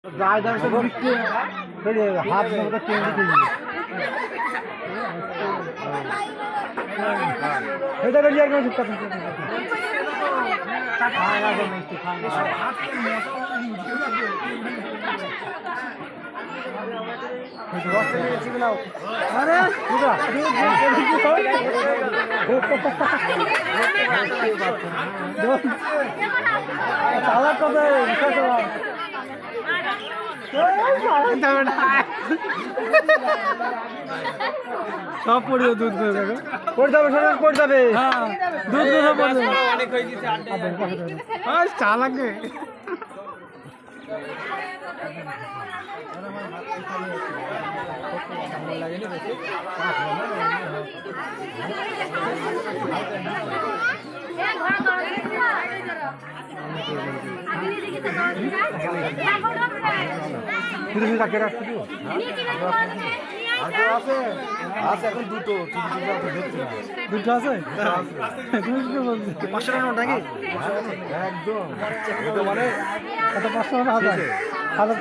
গায়ে দাঁড় তো বৃষ্টি হাত মতো টেনে দিতে এটা বেরিয়ে আর কোনো চিন্তা চালাক কথা সব পড়ে দুধ পড়ে যাবে সব পড়ে যাবে হ্যাঁ দুধ সব পড়ে যাবে অনেক হয়ে গেছে আর চা লাগে আছে এখন দুটো দুটো আছে 500 টাকা নোট নাকি একদম মানে 500 টাকা হাজার